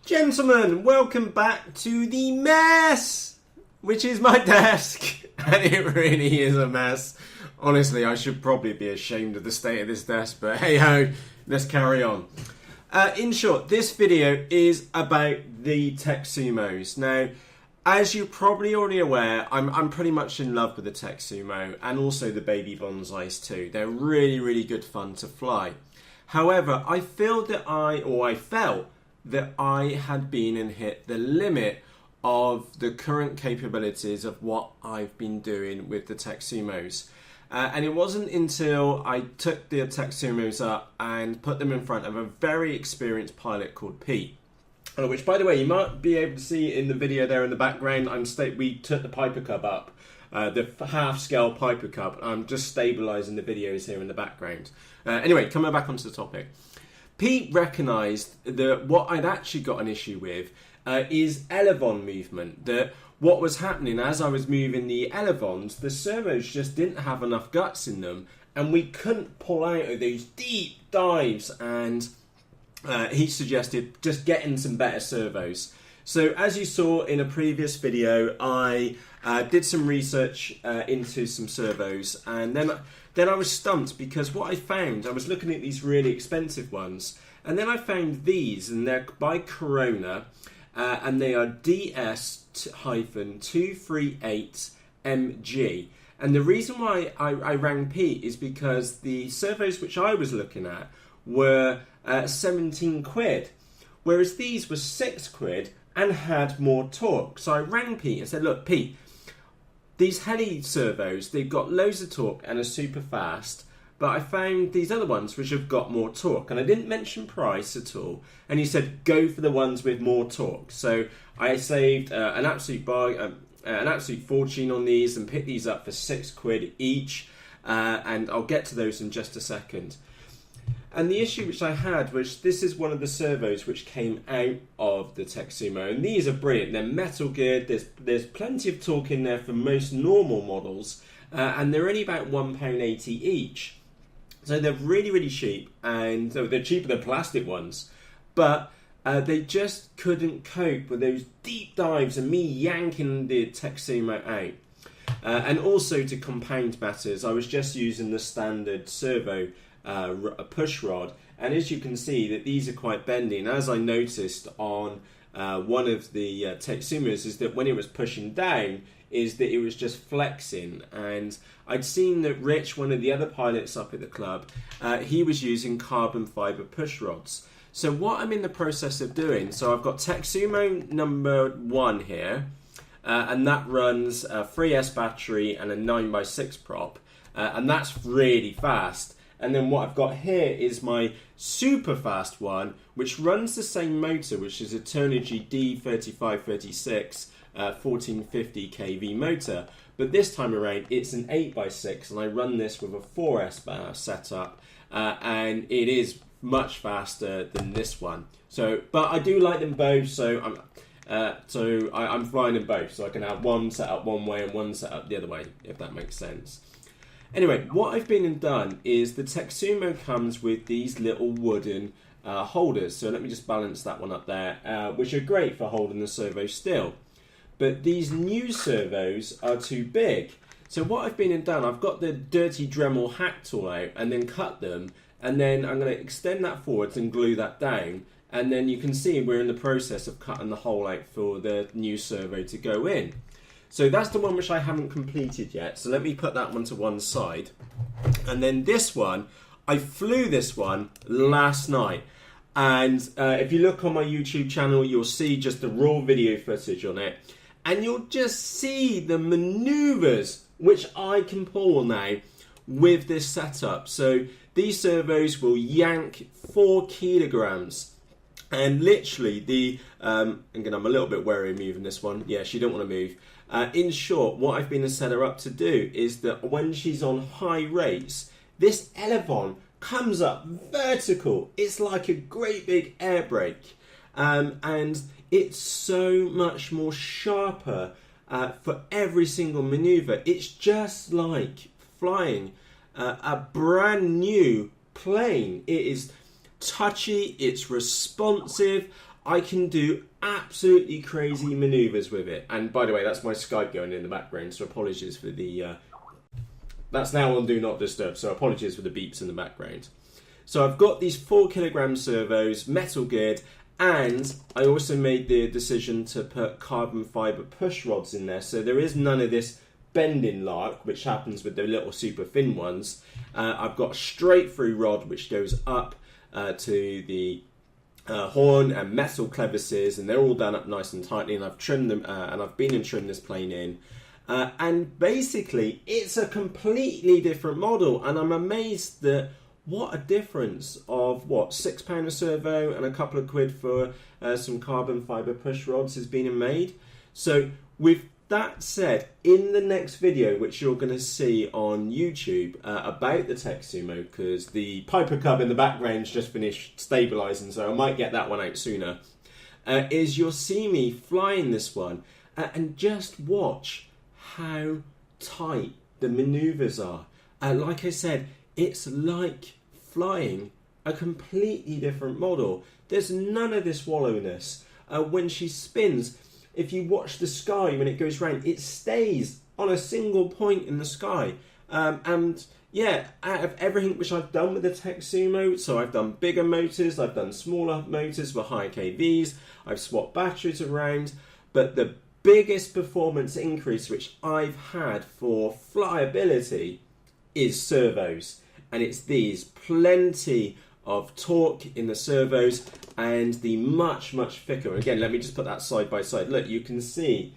Gentlemen, welcome back to the mess, which is my desk, and it really is a mess. Honestly, I should probably be ashamed of the state of this desk, but hey ho, let's carry on. In short, this video is about the Teksumos. Now, as you're probably already aware, I'm pretty much in love with the Teksumo and also the baby bonsais too. They're really, really good fun to fly. However, I felt that I had been and hit the limit of the current capabilities of what I've been doing with the Teksumos. And it wasn't until I took the Teksumos up and put them in front of a very experienced pilot called Pete. Which, by the way, you might be able to see in the video there in the background. We took the Piper Cub up, the half-scale Piper Cub. I'm just stabilising the videos here in the background. Anyway, coming back onto the topic. Pete recognised that what I'd actually got an issue with is elevon movement. That what was happening as I was moving the elevons, the servos just didn't have enough guts in them, and we couldn't pull out of those deep dives. And he suggested just getting some better servos. So as you saw in a previous video, I did some research into some servos, and then I was stumped because what I found, I was looking at these really expensive ones, and then I found these, and they're by Corona, and they are DS-238MG. And the reason why I rang Pete is because the servos which I was looking at were 17 quid, whereas these were 6 quid and had more torque. So I rang Pete and said, look, Pete, these heli servos, they've got loads of torque and are super fast, but I found these other ones which have got more torque, and I didn't mention price at all, and he said go for the ones with more torque. So I saved an absolute fortune on these and picked these up for 6 quid each, and I'll get to those in just a second. And the issue which I had was, this is one of the servos which came out of the Teksumo, and these are brilliant. They're metal geared, there's plenty of torque in there for most normal models, and they're only about £1.80 each. So they're really, really cheap, and they're cheaper than plastic ones, but they just couldn't cope with those deep dives and me yanking the Teksumo out. And also, to compound matters, I was just using the standard servo a push rod, and as you can see that these are quite bendy, and as I noticed on one of the Teksumos is that when it was pushing down is that it was just flexing. And I'd seen that Rich, one of the other pilots up at the club, he was using carbon fibre push rods. So what I'm in the process of doing, so I've got Teksumo number 1 here, and that runs a 3S battery and a 9x6 prop, and that's really fast. And then what I've got here is my super fast one, which runs the same motor, which is a Turnigy D3536 1450 kV motor. But this time around, it's an 8x6, and I run this with a 4S setup, and it is much faster than this one. So, but I do like them both, so I'm flying them both, so I can have one set up one way and one set up the other way, if that makes sense. Anyway, what I've been and done is the Teksumo comes with these little wooden holders. So let me just balance that one up there, which are great for holding the servo still. But these new servos are too big. So what I've been and done, I've got the dirty Dremel hack tool out and then cut them. And then I'm going to extend that forwards and glue that down. And then you can see we're in the process of cutting the hole out for the new servo to go in. So that's the one which I haven't completed yet. So let me put that one to one side. And then this one, I flew this one last night. And if you look on my YouTube channel, you'll see just the raw video footage on it. And you'll just see the maneuvers which I can pull now with this setup. So these servos will yank 4 kilograms. And literally, I'm a little bit wary of moving this one. Yeah, she don't want to move. In short, what I've been set her up to do is that when she's on high rates, this elevon comes up vertical. It's like a great big air brake. And it's so much more sharper for every single maneuver. It's just like flying a brand new plane. It is touchy, it's responsive. I can do absolutely crazy maneuvers with it. And by the way, that's my Skype going in the background, so apologies for the... that's now on Do Not Disturb, so apologies for the beeps in the background. So I've got these 4kg servos, metal geared, and I also made the decision to put carbon fibre push rods in there, so there is none of this bending lark, which happens with the little super thin ones. I've got a straight through rod which goes up to the horn and metal clevises, and they're all done up nice and tightly, and I've trimmed them and I've been and trimmed this plane in. And basically it's a completely different model, and I'm amazed that what a difference of what, £6 a servo and a couple of quid for some carbon fibre push rods has been made. So with that said, in the next video, which you're going to see on YouTube about the Teksumo, because the Piper Cub in the background's just finished stabilising, so I might get that one out sooner, is you'll see me flying this one and just watch how tight the manoeuvres are. Like I said, it's like flying a completely different model. There's none of this wallowness. When she spins, if you watch the sky when it goes round, it stays on a single point in the sky. And yeah, out of everything which I've done with the Teksumo, so I've done bigger motors, I've done smaller motors for high KVs, I've swapped batteries around, but the biggest performance increase which I've had for flyability is servos. And it's these, plenty of torque in the servos and the much thicker. Again, let me just put that side by side. Look, you can see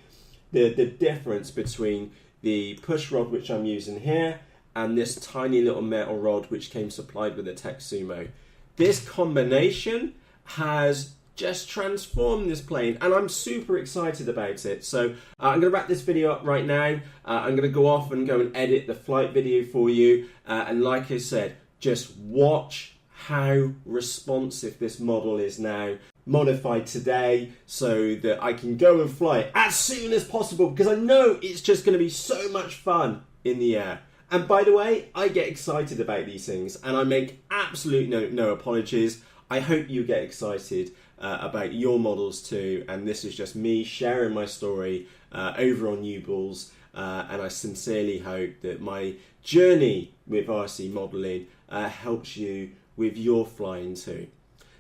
the difference between the push rod which I'm using here and this tiny little metal rod which came supplied with the Teksumo. This combination has just transformed this plane, and I'm super excited about it. So I'm going to wrap this video up right now. I'm going to go off and go and edit the flight video for you, and like I said, just watch how responsive this model is now, modified today, so that I can go and fly it as soon as possible, because I know it's just going to be so much fun in the air. And by the way, I get excited about these things, and I make absolute no apologies. I hope you get excited about your models too, and this is just me sharing my story over on U-Balls, and I sincerely hope that my journey with RC modelling helps you with your flying too.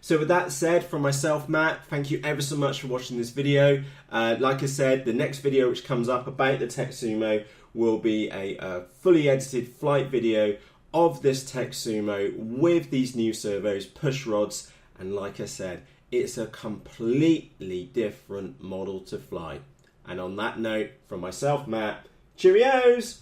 So with that said, from myself, Matt, thank you ever so much for watching this video. Like I said, the next video which comes up about the Teksumo will be a fully edited flight video of this Teksumo with these new servos, push rods, and like I said, it's a completely different model to fly. And on that note, from myself, Matt, cheerios!